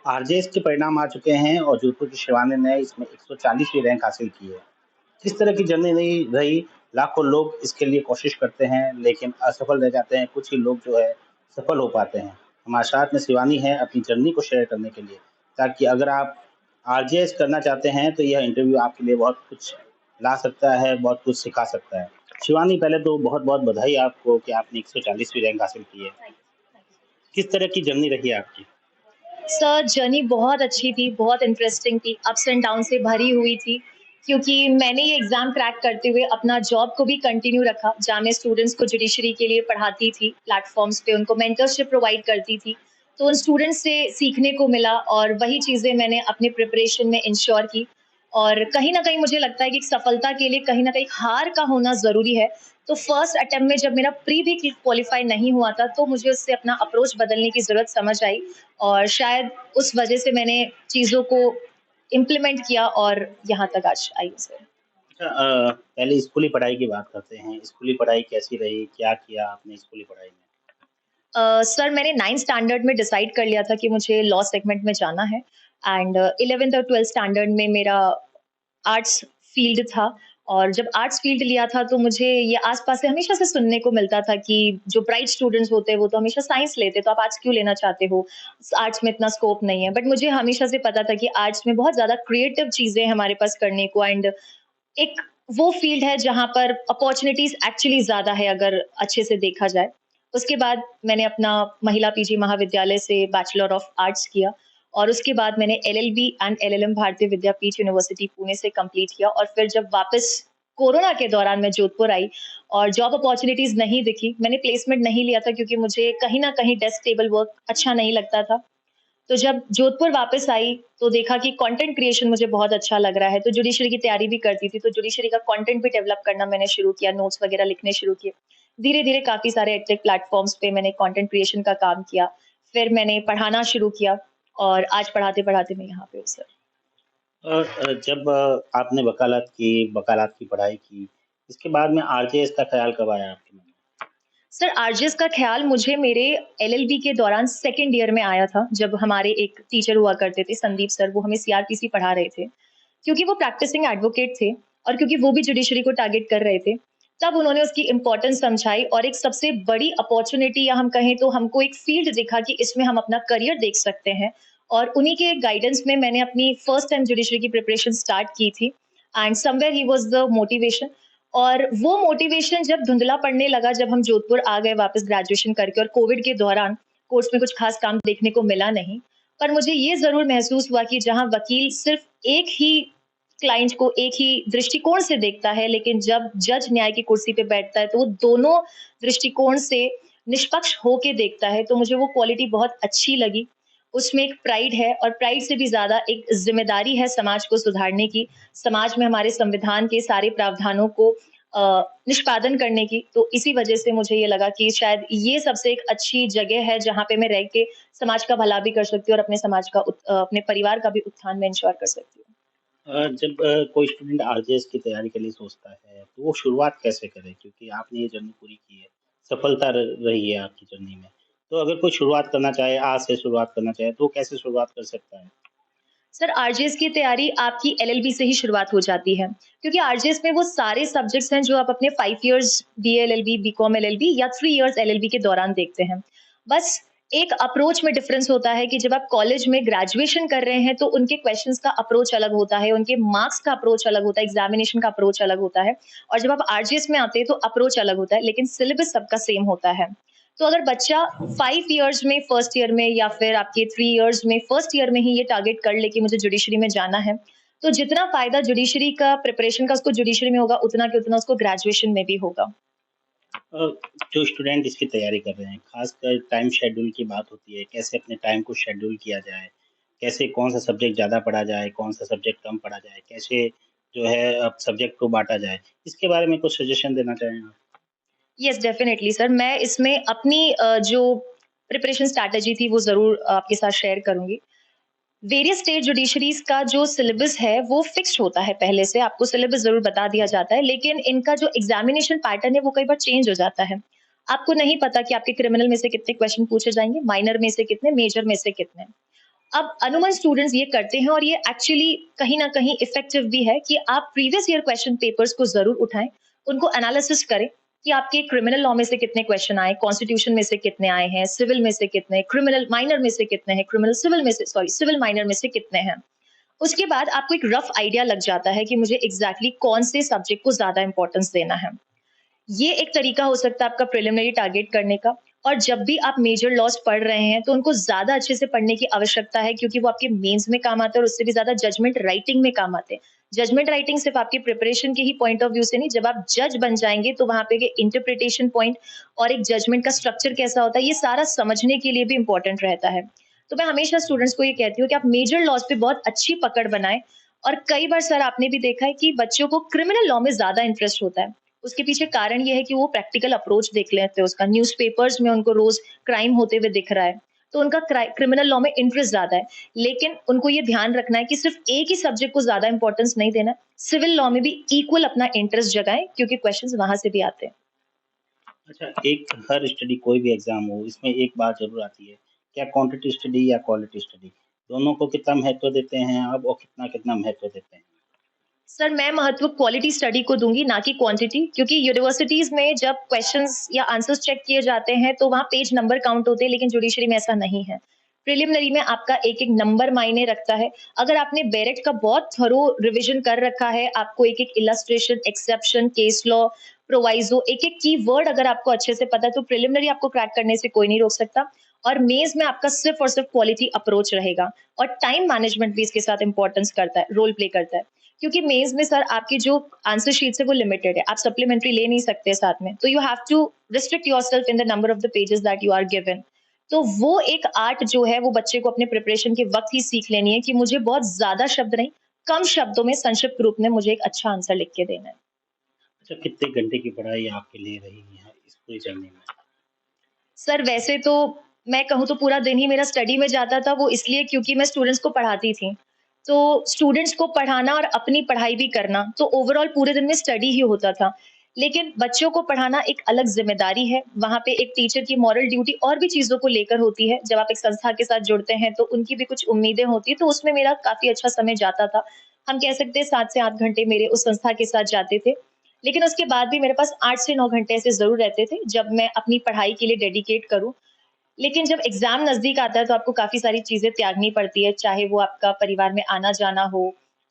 RJS के परिणाम आ चुके हैं और जोधपुर की शिवानी ने इसमें 140वीं रैंक हासिल की है। किस तरह की जर्नी नहीं रही, लाखों लोग इसके लिए कोशिश करते हैं लेकिन असफल रह जाते हैं, कुछ ही लोग जो है सफल हो पाते हैं। हमारे साथ में शिवानी है अपनी जर्नी को शेयर करने के लिए, ताकि अगर आप आरजेएस करना चाहते हैं तो यह इंटरव्यू आपके लिए बहुत कुछ ला सकता है, बहुत कुछ सिखा सकता है। शिवानी, पहले तो बहुत-बहुत बधाई आपको कि आपने 140वीं रैंक हासिल की है। किस तरह की जर्नी रही है आपकी? सर जर्नी बहुत अच्छी थी, बहुत इंटरेस्टिंग थी, अप्स एंड डाउन से भरी हुई थी क्योंकि मैंने ये एग्ज़ाम क्रैक करते हुए अपना जॉब को भी कंटिन्यू रखा, जहाँ मैं स्टूडेंट्स को जुडिशरी के लिए पढ़ाती थी, प्लेटफ़ॉर्म्स पे उनको मेंटरशिप प्रोवाइड करती थी। तो उन स्टूडेंट्स से सीखने को मिला और वही चीज़ें मैंने अपने प्रिपरेशन में इंश्योर की और कहीं न कहीं मुझे लगता है कि सफलता के लिए कहीं न कहीं हार का होना ज़रूरी है। तो फर्स्ट अटेम्प्ट में जब मेरा प्री भी क्वालीफाई नहीं हुआ था, तो मुझे उससे अपना अप्रोच बदलने की ज़रूरत समझ आई और शायद उस वजह से मैंने चीज़ों को इम्प्लीमेंट किया और यहाँ तक आज आई हूँ सर। अच्छा, पहले स्कूली पढ़ाई की बात करते हैं। स्कूली पढ़ाई कैसी रही? क्या किया आपने स्कूली पढ़ाई में? सर मैंने 9th स्टैंडर्ड में डिसाइड कर लिया था कि मुझे लॉ सेगमेंट में जाना है एंड 11th और 12th स्टैंडर्ड में मेरा आर्ट्स फील्ड था और जब आर्ट्स फील्ड लिया था तो मुझे ये आस-पास से हमेशा से सुनने को मिलता था कि जो ब्राइट स्टूडेंट्स होते हैं वो तो हमेशा साइंस लेते, तो आप आर्ट्स क्यों लेना चाहते हो? आर्ट्स में इतना स्कोप नहीं है। बट मुझे हमेशा से पता था कि आर्ट्स में बहुत ज़्यादा क्रिएटिव चीज़ें हैं हमारे पास करने को एंड एक वो फील्ड है जहाँ पर अपॉर्च्युनिटीज़ एक्चुअली ज़्यादा है अगर अच्छे से देखा जाए। उसके बाद मैंने अपना महिला पीजी महाविद्यालय से बैचलर ऑफ आर्ट्स किया और उसके बाद मैंने एलएलबी एंड एलएलएम भारतीय विद्यापीठ यूनिवर्सिटी पुणे से कंप्लीट किया और फिर जब वापस कोरोना के दौरान मैं जोधपुर आई और जॉब अपॉर्च्युनिटीज़ नहीं दिखी, मैंने प्लेसमेंट नहीं लिया था क्योंकि मुझे कहीं न कहीं डेस्क टेबल वर्क अच्छा नहीं लगता था। तो जब जोधपुर वापस आई, तो देखा कि कंटेंट क्रिएशन मुझे बहुत अच्छा लग रहा है, तो जुडिशरी की तैयारी भी करती थी, तो जुडिशरी का कंटेंट भी डेवलप करना मैंने शुरू किया, नोट्स वगैरह लिखने शुरू किए। धीरे-धीरे काफ़ी सारे एडटेक प्लेटफ़ॉर्म्स पे मैंने कंटेंट क्रिएशन का काम किया। फिर मैंने पढ़ाना शुरू किया और आज पढ़ाते-पढ़ाते मैं यहाँ पे हूँ सर। जब आपने वकालत की पढ़ाई की, इसके बाद में आरजेएस का ख़्याल कब आया आपके मन में? सर आरजेएस का ख़्याल मुझे मेरे एलएलबी के दौरान सेकंड ईयर में आया था, जब हमारे एक टीचर हुआ करते थे संदीप सर, वो हमें सीआरपीसी पढ़ा रहे थे। क्योंकि वो प्रैक्टिसिंग एडवोकेट थे और क्योंकि वो भी जुडिशरी को टारगेट कर रहे थे, तब उन्होंने उसकी इम्पोर्टेंस समझाई और एक सबसे बड़ी अपॉर्च्युनिटी या हम कहें तो हमको एक फील्ड दिखा कि इसमें हम अपना करियर देख सकते हैं और उन्हीं के गाइडेंस में मैंने अपनी फर्स्ट टाइम जुडिशरी की प्रिपरेशन स्टार्ट की थी and somewhere he was the motivation और वो मोटिवेशन जब धुंधला पड़ने लगा, जब हम जोधपुर आ गए वापस ग्रेजुएशन करके और कोविड के दौरान कोर्स में कुछ खास काम देखने को मिला नहीं। पर मुझे ये ज़रूर महसूस हुआ कि जहाँ वकील सिर्फ़ एक ही क्लाइंट को एक ही दृष्टिकोण से देखता है, लेकिन जब जज न्याय की कुर्सी पे बैठता है, तो वो दोनों दृष्टिकोण से निष्पक्ष होके देखता है, तो मुझे वो क्वालिटी बहुत अच्छी लगी। उसमें एक प्राइड है और प्राइड से भी ज़्यादा एक ज़िम्मेदारी है समाज को सुधारने की, समाज में हमारे संविधान के सारे प्रावधानों को निष्पादन करने की। तो इसी वजह से मुझे ये लगा कि शायद ये सबसे एक अच्छी जगह है, जहाँ पे मैं रह के समाज का भला भी कर सकती हूँ और अपने समाज का अपने परिवार का भी उत्थान मैं इंश्योर कर सकती हूँ। जब कोई स्टूडेंट आरजेएस की तैयारी के लिए सोचता है, तो वो शुरुआत कैसे करे? क्योंकि आपने ये जर्नी पूरी की है, सफलता र रही है आपकी जर्नी में। तो अगर कोई शुरुआत करना चाहे, आज से शुरुआत करना चाहे, तो वो कैसे शुरुआत कर सकता है? सर आरजेएस की तैयारी आपकी एलएलबी से ही शुरुआत हो जाती है क्योंकि आरजेएस में वो सारे सब्जेक्ट्स हैं जो आप अपने 5 years BA LLB, BCom LLB या 3 इयर्स एलएलबी के दौरान देखते हैं। बस एक अप्रोच में डिफरेंस होता है कि जब आप कॉलेज में ग्रेजुएशन कर रहे हैं तो उनके क्वेश्चंस का अप्रोच अलग होता है, उनके मार्क्स का अप्रोच अलग होता है, एग्जामिनेशन का अप्रोच अलग होता है और जब आप आरजेएस में आते हैं तो अप्रोच अलग होता है, लेकिन सिलेबस सबका सेम होता है। तो अगर बच्चा 5 इयर्स में फर्स्ट ईयर में या फिर आपके 3 इयर्स में फर्स्ट ईयर में ही ये टारगेट कर ले कि मुझे जुडिशरी में जाना है, तो जितना फ़ायदा जुडिशरी का प्रिपरेशन का उसको जुडिशरी में होगा, उतना के उतना उसको ग्रेजुएशन में भी होगा। अ, जो स्टूडेंट इसकी तैयारी कर रहे हैं, खासकर टाइम शेड्यूल की बात होती है, कैसे अपने टाइम को शेड्यूल किया जाए, कैसे कौन-सा सब्जेक्ट ज़्यादा पढ़ा जाए, कौन-सा सब्जेक्ट कम पढ़ा जाए, कैसे जो है सब्जेक्ट को बाँटा जाए? इसके बारे में कुछ सजेशन देना चाहें आप? येस डेफिनिटली सर, मैं इसमें अपनी जो प्रिपरेशन स्ट्रैटेजी थी वो ज़रूर आपके साथ शेयर करूँगी। वेरियस स्टेट जुडिशरीज़ का जो सिलेबस है वो फिक्स्ड होता है पहले से, आपको सिलेबस ज़रूर बता दिया जाता है, लेकिन इनका जो एग्ज़ामिनेशन पैटर्न है वो कई बार चेंज हो जाता है। आपको नहीं पता कि आपके क्रिमिनल में से कितने क्वेश्चन पूछे जाएँगे, माइनर में से कितने, मेजर में से कितने। अब अनुमान स्टूडेंट्स ये करते हैं और ये एक्चुअली कहीं न कहीं इफ़ेक्टिव भी है कि आप प्रीवियस ईयर क्वेश्चन पेपर्स को ज़रूर उठाएँ, उनको एनालिसिस करें कि आपके क्रिमिनल लॉ में से कितने क्वेश्चन आए, कॉन्स्टिट्यूशन में से कितने आए हैं, सिविल में से कितने, क्रिमिनल माइनर में से कितने हैं, क्रिमिनल सिविल में से सिविल माइनर में से कितने हैं। उसके बाद आपको एक रफ आइडिया लग जाता है कि मुझे एग्ज़ैक्टली कौन से सब्जेक्ट को ज़्यादा इम्पोर्टेंस देना है। ये एक तरीका हो सकता है आपका प्रिलिमिनरी टारगेट करने का। और जब भी आप मेजर लॉज पढ़ रहे हैं तो उनको ज़्यादा अच्छे से पढ़ने की आवश्यकता है, क्योंकि वो आपके मेंस में काम आता है और उससे भी ज़्यादा जजमेंट राइटिंग में काम आते हैं। जजमेंट राइटिंग सिर्फ आपकी प्रिपरेशन के ही पॉइंट ऑफ व्यू से नहीं, जब आप जज बन जाएँगे तो वहाँ पे इंटरप्रिटेशन पॉइंट और एक जजमेंट का स्ट्रक्चर कैसा होता है, ये सारा समझने के लिए भी इम्पोर्टेंट रहता है। तो मैं हमेशा स्टूडेंट्स को ये कहती हूँ कि आप मेजर लॉज पे बहुत अच्छी पकड़ बनाएँ। और कई बार सर आपने भी देखा है कि बच्चों को क्रिमिनल लॉ में ज़्यादा इंटरेस्ट होता है। उसके पीछे कारण ये है कि वो प्रैक्टिकल अप्रोच देख लेते हैं उसका, न्यूज़पेपर्स में उनको रोज़ क्राइम होते हुए दिख रहा है, तो उनका क्रिमिनल लॉ में इंटरेस्ट ज़्यादा है। लेकिन उनको ये ध्यान रखना है कि सिर्फ़ एक ही सब्जेक्ट को ज़्यादा इम्पोर्टेंस नहीं देना, सिविल लॉ में भी इक्वल अपना इंटरेस्ट जगाएँ, क्योंकि क्वेश्चन्स वहाँ से भी आते हैं। अच्छा, एक हर स्टडी कोई भी एग्ज़ाम हो, इसमें एक बात ज़रूर आती है, क्या क्वांटिटी स्टडी या क्वालिटी स्टडी? दोनों को कितना महत्व देते हैं आप और कितना-कितना महत्व देते हैं? सर मैं महत्व क्वालिटी स्टडी को दूँगी, ना कि क्वांटिटी, क्योंकि यूनिवर्सिटीज़ में जब क्वेश्चंस या आंसर्स चेक किए जाते हैं तो वहाँ पेज नंबर काउंट होते हैं, लेकिन जुडिशरी में ऐसा नहीं है। प्रिलिमिनरी में आपका एक-एक नंबर मायने रखता है। अगर आपने बैरेट का बहुत थरो रिविज़न कर रखा है, आपको एक-एक illustration, exception, case law, proviso, एक-एक कीवर्ड अगर आपको अच्छे से पता है, तो प्रिलिमिनरी आपको क्रैक करने से कोई नहीं रोक सकता। और मेंस में आपका सिर्फ़ और सिर्फ़ क्वालिटी अप्रोच रहेगा। और टाइम मैनेजमेंट भी इसके साथ इम्पोर्टेंस करता है, रोल प्ले करता है। क्योंकि मेंस में सर आपकी जो आंसर शीट्स है वो लिमिटेड है, आप सप्लीमेंट्री ले नहीं सकते साथ में, तो you have to restrict yourself in the number of the pages that you are given. तो वो एक आर्ट जो है वो बच्चे को अपने प्रिपरेशन के वक्त ही सीख लेनी है कि मुझे बहुत ज्यादा शब्द नहीं, कम शब्दों में संक्षिप्त रूप में मुझे एक अच्छा आंसर लिख के देना है। अच्छा, कितने घंटे की पढ़ाई आपके लिए रही है इस पूरी जर्नी में? सर वैसे तो मैं कहूँ तो पूरा दिन ही मेरा स्टडी में जाता था, वो इसलिए क्योंकि मैं स्टूडेंट्स को पढ़ाती थी। तो स्टूडेंट्स को पढ़ाना और अपनी पढ़ाई भी करना, तो ओवरऑल पूरे दिन में स्टडी ही होता था। लेकिन बच्चों को पढ़ाना एक अलग ज़िम्मेदारी है, वहाँ पे एक टीचर की मॉरल ड्यूटी और भी चीज़ों को लेकर होती है। जब आप एक संस्था के साथ जुड़ते हैं, तो उनकी भी कुछ उम्मीदें होती हैं, तो उसमें मेरा काफ़ी अच्छा समय जाता था। हम कह सकते हैं 7 से 8 घंटे मेरे उस संस्था के साथ जाते थे। लेकिन उसके बाद भी मेरे पास 8 से 9 घंटे ऐसे ज़रूर रहते थे, जब मैं अपनी पढ़ाई के लिए डेडिकेट करूँ। लेकिन जब एग्ज़ाम नज़दीक आता है तो आपको काफ़ी सारी चीज़ें त्यागनी पड़ती है, चाहे वो आपका परिवार में आना-जाना हो,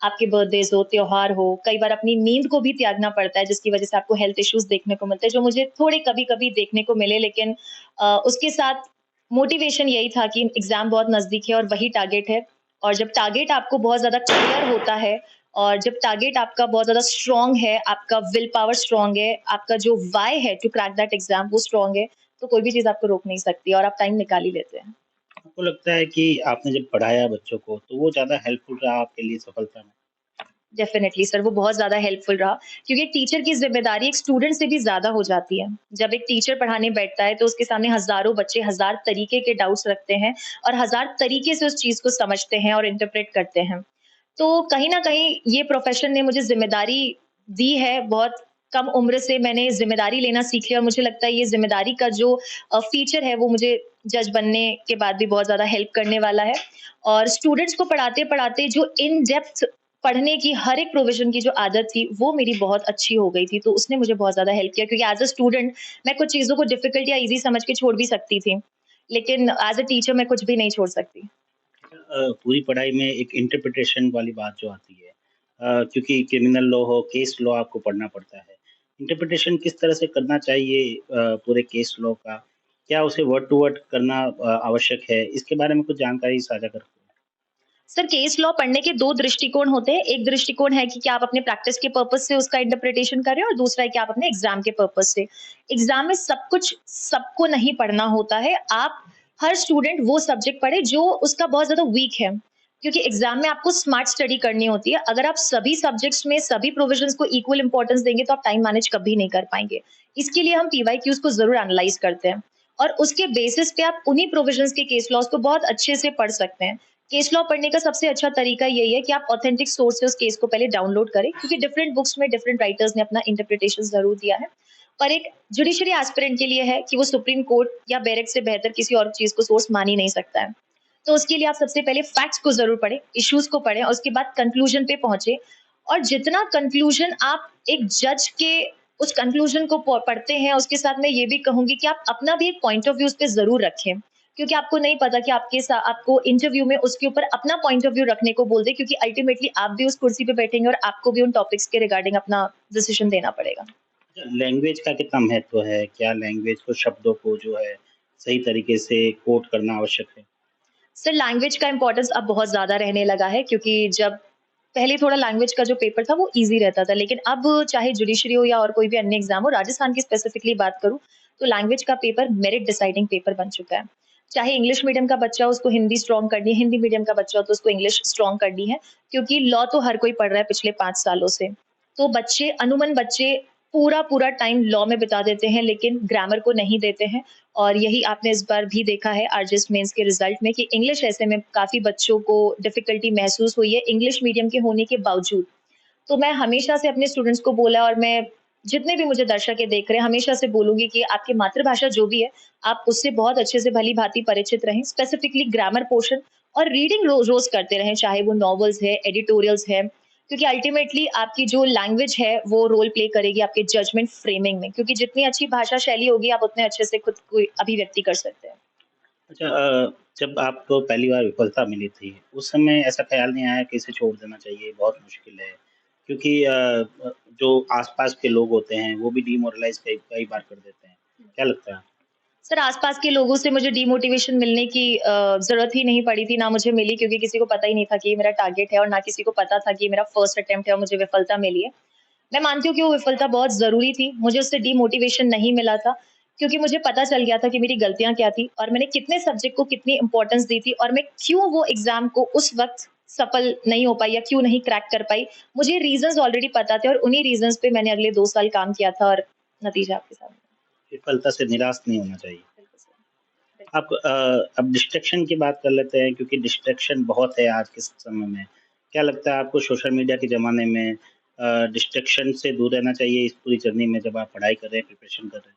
आपके बर्थडेज़ हो, त्योहार हो, कई बार अपनी नींद को भी त्यागना पड़ता है, जिसकी वज़ह से आपको हेल्थ इश्यूज़ देखने को मिलते हैं, जो मुझे थोड़े कभी-कभी देखने को मिले। लेकिन उसके साथ मोटिवेशन यही था कि एग्ज़ाम बहुत नज़दीक है और वही टारगेट है। और जब टारगेट आपको बहुत ज़्यादा क्लियर होता है और जब टारगेट आपका बहुत ज़्यादा स्ट्रॉन्ग है, आपका विल पावर स्ट्रॉन्ग है, आपका जो व्हाय है टू क्रैक दैट एग्ज़ाम वो स्ट्रॉन्ग है, तो कोई भी चीज़ आपको रोक नहीं सकती और आप टाइम निकाल ही लेते हैं। आपको लगता है कि आपने जब पढ़ाया बच्चों को, तो वो ज़्यादा हेल्पफुल रहा आपके लिए सफलता में? डेफ़िनिटली सर, वो बहुत ज़्यादा हेल्पफुल रहा, क्योंकि एक टीचर की ज़िम्मेदारी एक स्टूडेंट से भी ज़्यादा हो जाती है। जब एक टीचर पढ़ाने बैठता है तो उसके सामने हज़ारों बच्चे हज़ार तरीके के डाउट्स रखते हैं और हज़ार तरीके से उस चीज़ को समझते हैं और इंटरप्रेट करते हैं। तो कहीं न कहीं ये प्रोफ़ेशन ने मुझे ज़िम्मेदारी दी है, बहुत कम उम्र से मैंने ज़िम्मेदारी लेना सीख लिया और मुझे लगता है ये ज़िम्मेदारी का जो फ़ीचर है वो मुझे जज बनने के बाद भी बहुत ज़्यादा हेल्प करने वाला है। और स्टूडेंट्स को पढ़ाते-पढ़ाते जो इन डेप्थ पढ़ने की हर एक प्रोविज़न की जो आदत थी, वो मेरी बहुत अच्छी हो गई थी, तो उसने मुझे बहुत ज़्यादा हेल्प किया, क्योंकि एज़ अ स्टूडेंट मैं कुछ चीज़ों को डिफ़िकल्ट या ईज़ी समझ के छोड़ भी सकती थी। लेकिन एज़ अ टीचर मैं कुछ भी नहीं छोड़ सकती। पूरी पढ़ाई में एक इंटरप्रिटेशन वाली बात जो आती है, क्योंकि क्रिमिनल लॉ हो, केस लॉ आपको पढ़ना पड़ता है। इंटरप्रिटेशन किस तरह से करना चाहिए पूरे केस लॉ का? क्या उसे वर्ड टू वर्ड करना आवश्यक है? इसके बारे में कुछ जानकारी साझा कर सर केस लॉ पढ़ने के 2 दृष्टिकोण होते हैं। एक दृष्टिकोण है कि क्या आप अपने प्रैक्टिस के पर्पज़ से उसका इंटरप्रिटेशन कर रहे हैं और दूसरा है कि आप अपने एग्ज़ाम के पर्पज़ से। एग्ज़ाम में सब कुछ सबको नहीं पढ़ना होता है। आप हर स्टूडेंट वो सब्जेक्ट पढ़े जो उसका बहुत ज़्यादा वीक है। क्योंकि एग्ज़ाम में आपको स्मार्ट स्टडी करनी होती है। अगर आप सभी सब्जेक्ट्स में सभी प्रोविज़न्स को इक्वल इम्पोर्टेंस देंगे तो आप टाइम मैनेज कभी नहीं कर पाएँगे। इसके लिए हम पीवाईक्यूज़ को ज़रूर एनालाइज़ करते हैं और उसके बेसिस पे आप उन्हीं प्रोविज़न्स के केस लॉज़ को बहुत अच्छे से पढ़ सकते हैं। केस लॉ पढ़ने का सबसे अच्छा तरीका यही है कि आप ऑथेंटिक सोर्स से उस केस को पहले डाउनलोड करें, क्योंकि डिफरेंट बुक्स में डिफरेंट राइटर्स ने अपना इंटरप्रिटेशन ज़रूर दिया है। पर एक जुडिशरी एस्पिरेंट के लिए है कि वो सुप्रीम कोर्ट या बैरेक से बेहतर किसी और चीज़ को सोर्स मान ही नहीं सकता है। तो उसके लिए आप सबसे पहले फैक्ट्स को ज़रूर पढ़ें, इश्यूज़ को पढ़ें और उसके बाद कंक्लूजन पे पहुँचे। और जितना कंक्लूजन आप एक जज के उस कंक्लूजन को पढ़ते हैं, उसके साथ मैं ये भी कहूँगी कि आप अपना भी एक पॉइंट ऑफ व्यू उस पे ज़रूर रखें। क्योंकि आपको नहीं पता कि आपको इंटरव्यू में उसके ऊपर अपना पॉइंट ऑफ व्यू रखने को बोल दे, क्योंकि अल्टीमेटली आप भी उस कुर्सी पे बैठेंगे और आपको भी उन टॉपिक्स के रिगार्डिंग अपना डिसीजन देना पड़ेगा। लैंग्वेज का कितना महत्व है? क्या लैंग्वेज को, शब्दों को जो है सही तरीके से कोट करना आवश्यक है? सर, लैंग्वेज का इम्पोर्टेंस अब बहुत ज़्यादा रहने लगा है, क्योंकि जब पहले थोड़ा लैंग्वेज का जो पेपर था वो ईज़ी रहता था, लेकिन अब चाहे जुडिशरी हो या और कोई भी अन्य एग्ज़ाम हो, राजस्थान की स्पेसिफिकली बात करूँ, तो लैंग्वेज का पेपर मेरिट डिसाइडिंग पेपर बन चुका है। चाहे इंग्लिश मीडियम का बच्चा हो, उसको हिंदी स्ट्रॉन्ग करनी है, हिंदी मीडियम का बच्चा हो तो उसको इंग्लिश स्ट्रॉन्ग करनी है, क्योंकि लॉ तो हर कोई पढ़ रहा है पिछले 5 सालों से। तो बच्चे पूरा टाइम लॉ में बिता देते हैं, लेकिन ग्रामर को नहीं देते हैं। और यही आपने इस बार भी देखा है आरजेएस मेंस के रिजल्ट में कि इंग्लिश ऐसे में काफ़ी बच्चों को डिफ़िकल्टी महसूस हुई है इंग्लिश मीडियम के होने के बावजूद। तो मैं हमेशा से अपने स्टूडेंट्स को बोला, और मैं जितने भी मुझे दर्शक देख रहे हैं, हमेशा से बोलूँगी कि आपकी मातृभाषा जो भी है, आप उससे बहुत अच्छे से भली-भाँति परिचित रहें, स्पेसिफिकली ग्रामर पोर्शन, और रीडिंग रोज़ करते रहें, चाहे वो नॉवेल्स है, एडिटोरियल्स है, क्योंकि अल्टीमेटली आपकी जो लैंग्वेज है, वो रोल प्ले करेगी आपके जजमेंट फ्रेमिंग में, क्योंकि जितनी अच्छी भाषा शैली होगी, आप उतने अच्छे से खुद को अभिव्यक्ति कर सकते हैं। अच्छा, जब आपको पहली बार विफलता मिली थी, उस समय ऐसा ख़्याल नहीं आया कि इसे छोड़ देना चाहिए, बहुत मुश्किल है? क्योंकि जो आस-पास के लोग होते हैं, वो भी डिमोरलाइज़ कई कई बार कर देते हैं। क्या लगता है? सर, आस-पास के लोगों से मुझे डिमोटिवेशन मिलने की ज़रूरत ही नहीं पड़ी थी, ना मुझे मिली, क्योंकि किसी को पता ही नहीं था कि ये मेरा टारगेट है, और ना किसी को पता था कि ये मेरा फर्स्ट अटेम्प्ट है और मुझे विफलता मिली है। मैं मानती हूँ कि वो विफलता बहुत ज़रूरी थी, मुझे उससे डिमोटिवेशन नहीं मिला था, क्योंकि मुझे पता चल गया था कि मेरी गलतियाँ क्या थी और मैंने कितने सब्जेक्ट को कितनी इम्पोर्टेंस दी थी, और मैं क्यों वो एग्ज़ाम को उस वक़्त सफल नहीं हो पाई या क्यों नहीं क्रैक कर पाई। मुझे रीज़न्स ऑलरेडी पता थे और उन्हीं रीज़न्स पे मैंने अगले 2 साल काम किया था, और नतीजा आपके सामने है। विफलता से निराश नहीं होना चाहिए। बिल्कुल सर, आप अब डिस्ट्रैक्शन की बात कर लेते हैं, क्योंकि डिस्ट्रैक्शन बहुत है आज के समय में। क्या लगता है आपको, सोशल मीडिया के ज़माने में डिस्ट्रैक्शन से दूर रहना चाहिए इस पूरी जर्नी में, जब आप पढ़ाई कर रहे हैं, प्रिपरेशन कर रहे हैं?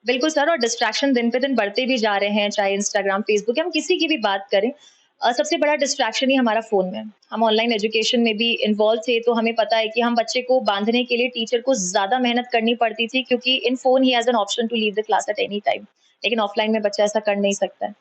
बिल्कुल सर, और डिस्ट्रैक्शन दिन पे दिन बढ़ते भी जा रहे हैं, चाहे इंस्टाग्राम, फेसबुक या हम किसी की भी बात करें। सबसे बड़ा डिस्ट्रैक्शन ही हमारा फ़ोन है। हम ऑनलाइन एजुकेशन में भी इन्वॉल्व थे, तो हमें पता है कि हम बच्चे को बाँधने के लिए टीचर को ज़्यादा मेहनत करनी पड़ती थी, क्योंकि in phone he has an option to leave the class at any time. लेकिन ऑफलाइन में बच्चा ऐसा कर नहीं सकता है।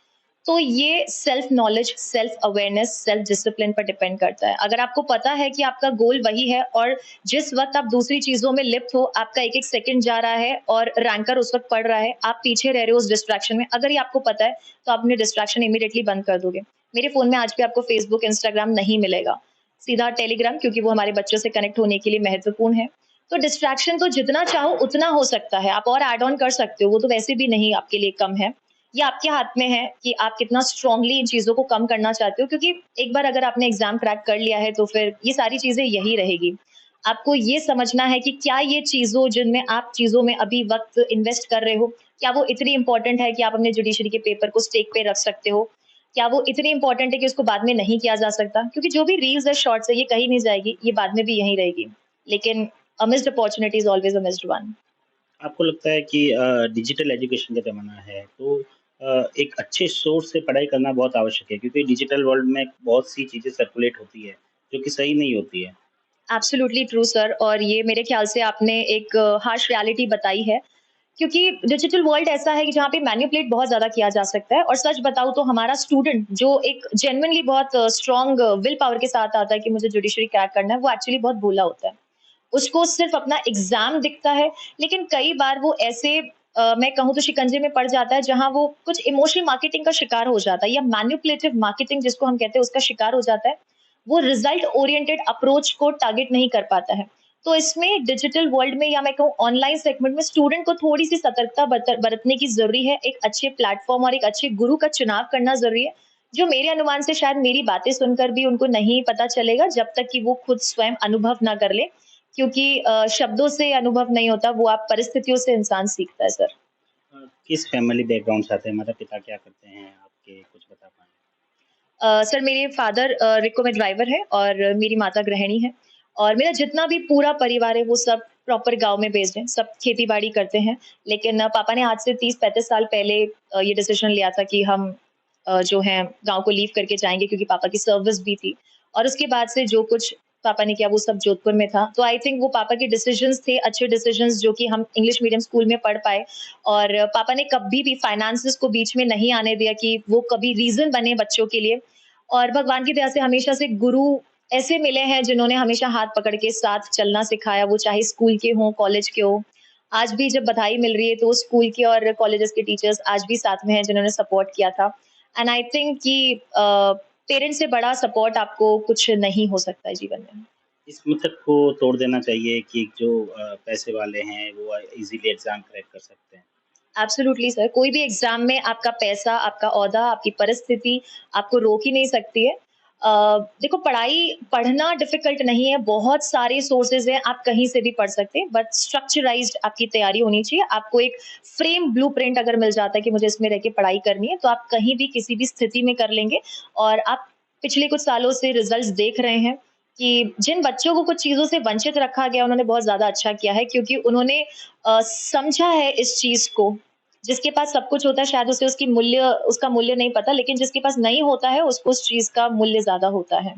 तो ये self knowledge, self awareness, self discipline पर डिपेंड करता है। अगर आपको पता है कि आपका गोल वही है, और जिस वक़्त आप दूसरी चीज़ों में लिप्त हो, आपका एक-एक सेकंड जा रहा है और रैंकर उस वक़्त पढ़ रहा है, आप पीछे रह रहे हो उस डिस्ट्रैक्शन में, अगर ये आपको पता है, तो आप अपने डिस्ट्रैक्शन इमीडिएटली बंद कर दोगे। मेरे फ़ोन में आज भी आपको फ़ेसबुक, इंस्टाग्राम नहीं मिलेगा, सीधा टेलीग्राम, क्योंकि वो हमारे बच्चों से कनेक्ट होने के लिए महत्वपूर्ण है। तो डिस्ट्रैक्शन तो जितना चाहो उतना हो सकता है, आप और ऐड ऑन कर सकते हो, वो तो वैसे भी नहीं आपके लिए कम है। ये आपके हाथ में है कि आप कितना स्ट्रांगली इन चीज़ों को कम करना चाहते हो, क्योंकि एक बार अगर आपने एग्ज़ाम क्रैक कर लिया है, तो फिर ये सारी चीज़ें यही रहेगी। आपको ये समझना है कि क्या ये चीज़ों जिनमें आप चीज़ों में अभी वक़्त इन्वेस्ट कर रहे हो, क्या वो इतनी इम्पोर्टेंट है कि आप अपने जुडिशरी के पेपर को स्टेक पे रख सकते हो? क्या वो इतनी इम्पोर्टेंट है कि उसको बाद में नहीं किया जा सकता? क्योंकि जो भी रील्स है, शॉर्ट्स है, ये कहीं नहीं जाएगी, ये बाद में भी यहीं रहेगी। लेकिन a missed opportunity is always a missed one. आपको लगता है कि डिजिटल एजुकेशन का ज़माना है, तो एक अच्छे सोर्स से पढ़ाई करना बहुत आवश्यक है, क्योंकि डिजिटल वर्ल्ड में बहुत सी चीज़ें सर्कुलेट होती है, जो कि सही नहीं होती है। एब्सोल्युटली ट्रू सर, और ये मेरे ख़्याल से आपने एक हार्श रियलिटी बताई है, क्योंकि डिजिटल वर्ल्ड ऐसा है कि जहाँ पे मैनिपुलेट बहुत ज़्यादा किया जा सकता है, और सच बताऊँ तो हमारा स्टूडेंट जो एक जेन्युइनली बहुत स्ट्रॉन्ग विल पावर के साथ आता है कि मुझे जुडिशरी क्रैक करना है, वो एक्चुअली बहुत भोला होता है। उसको सिर्फ़ अपना एग्ज़ाम दिखता है, लेकिन कई बार वो ऐसे मैं कहूँ तो शिकंजे में पड़ जाता है, जहाँ वो कुछ इमोशनल मार्केटिंग का शिकार हो जाता है, या मैनिपुलेटिव मार्केटिंग जिसको हम कहते हैं, उसका शिकार हो जाता है। वो रिज़ल्ट ओरिएंटेड अप्रोच को टारगेट नहीं कर पाता है। तो इसमें डिजिटल वर्ल्ड में, या मैं कहूँ ऑनलाइन सेगमेंट में, स्टूडेंट को थोड़ी-सी सतर्कता बरतने की ज़रूरी है। एक अच्छे प्लेटफ़ॉर्म और एक अच्छे गुरु का चुनाव करना ज़रूरी है, जो मेरे अनुमान से शायद मेरी बातें सुनकर भी उनको नहीं पता चलेगा, जब तक कि वो खुद स्वयं अनुभव ना कर ले। क्योंकि शब्दों से अनुभव नहीं होता, वो आप परिस्थितियों से इंसान सीखता है सर। किस फैमिली बैकग्राउंड से आते हैं? माता-पिता क्या करते हैं आपके, कुछ बता पाएँ? सर, मेरे फादर रिक्शा में ड्राइवर है और मेरी माता गृहिणी है, और मेरा जितना भी पूरा परिवार है वो सब प्रॉपर गाँव में बेस्ड है, सब खेती-बाड़ी करते हैं। लेकिन पापा ने आज से 30-35 साल पहले ये डिसीज़न लिया था कि हम जो हैं गाँव को लीव करके जाएँगे क्योंकि पापा की सर्विस भी थी। और उसके बाद से जो कुछ पापा ने किया वो सब जोधपुर में था। तो आई थिंक वो पापा के डिसीज़न्स थे, अच्छे डिसीज़न्स जो कि हम इंग्लिश मीडियम स्कूल में पढ़ पाए। और पापा ने कभी भी फाइनेंसेस को बीच में नहीं आने दिया कि वो कभी रीज़न बने बच्चों के लिए। और भगवान की दया से हमेशा से गुरु ऐसे मिले हैं जिन्होंने हमेशा हाथ पकड़ के साथ चलना सिखाया, वो चाहे स्कूल के हों, कॉलेज के हों। आज भी जब बधाई मिल रही है तो स्कूल के और कॉलेजेस के टीचर्स आज भी साथ में हैं जिन्होंने सपोर्ट किया था। एंड आई थिंक कि पेरेंट्स से बड़ा सपोर्ट आपको कुछ नहीं हो सकता है जीवन में। इस मिथक को तोड़ देना चाहिए कि जो पैसे वाले हैं वो इज़िली एग्ज़ाम क्रैक कर सकते हैं। एब्सोल्युटली सर, कोई भी एग्ज़ाम में आपका पैसा, आपका ओहदा, आपकी परिस्थिति आपको रोक ही नहीं सकती है। देखो पढ़ना डिफ़िकल्ट नहीं है, बहुत सारे सोर्सेज़ हैं, आप कहीं से भी पढ़ सकते हैं, बट स्ट्रक्चराइज़्ड आपकी तैयारी होनी चाहिए। आपको एक फ्रेम ब्लूप्रिंट अगर मिल जाता है कि मुझे इसमें रह के पढ़ाई करनी है, तो आप कहीं भी किसी भी स्थिति में कर लेंगे। और आप पिछले कुछ सालों से रिज़ल्ट्स देख रहे हैं कि जिन बच्चों को कुछ चीज़ों से वंचित रखा गया, उन्होंने बहुत ज़्यादा अच्छा किया है क्योंकि उन्होंने समझा है इस चीज़ को। जिसके पास सब कुछ होता है शायद उसे उसका मूल्य नहीं पता, लेकिन जिसके पास नहीं होता है उसको उस चीज़ का मूल्य ज़्यादा होता है।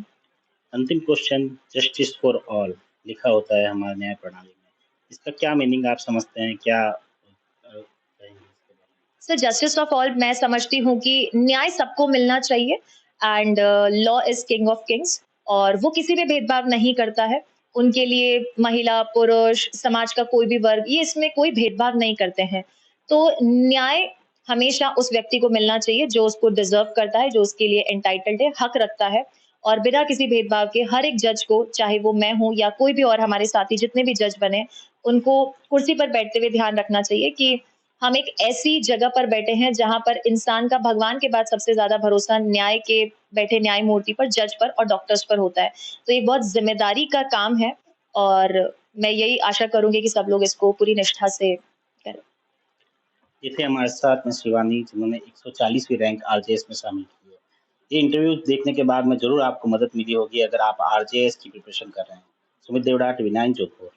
अंतिम क्वेश्चन, जस्टिस फॉर ऑल लिखा होता है हमारे न्याय प्रणाली में। इसका क्या मीनिंग आप समझते हैं? क्या कहेंगे इसके बारे में? सो जस्टिस ऑफ ऑल मैं समझती हूँ कि न्याय सबको मिलना चाहिए and law is king of Kings और वो किसी भी भेदभाव नहीं करता है। उनके लिए महिला, पुरुष, समाज का कोई भी वर्ग ये इसमें कोई भेदभाव नहीं करते हैं। तो न्याय हमेशा उस व्यक्ति को मिलना चाहिए जो उसको डिज़र्व करता है, जो उसके लिए एंटाइटल्ड है, हक रखता है और बिना किसी भेदभाव के हर एक जज को, चाहे वो मैं हूँ या कोई भी और हमारे साथी जितने भी जज बने, उनको कुर्सी पर बैठते हुए ध्यान रखना चाहिए कि हम एक ऐसी जगह पर बैठे हैं जहाँ पर इंसान का भगवान के बाद सबसे ज़्यादा भरोसा न्याय के बैठे न्यायमूर्ति पर, जज पर और डॉक्टर्स पर होता है। तो ये बहुत ज़िम्मेदारी का काम है और मैं यही आशा करूँगी कि सब लोग इसको पूरी निष्ठा से करें। ये थे हमारे साथ में शिवानी जिन्होंने 140वीं रैंक आरजेएस में शामिल की है। ये इंटरव्यू देखने के बाद में ज़रूर आपको मदद मिली होगी अगर आप आरजेएस की प्रिपरेशन कर रहे हैं। सुमित देवड़ा, टीवी 9 जोधपुर।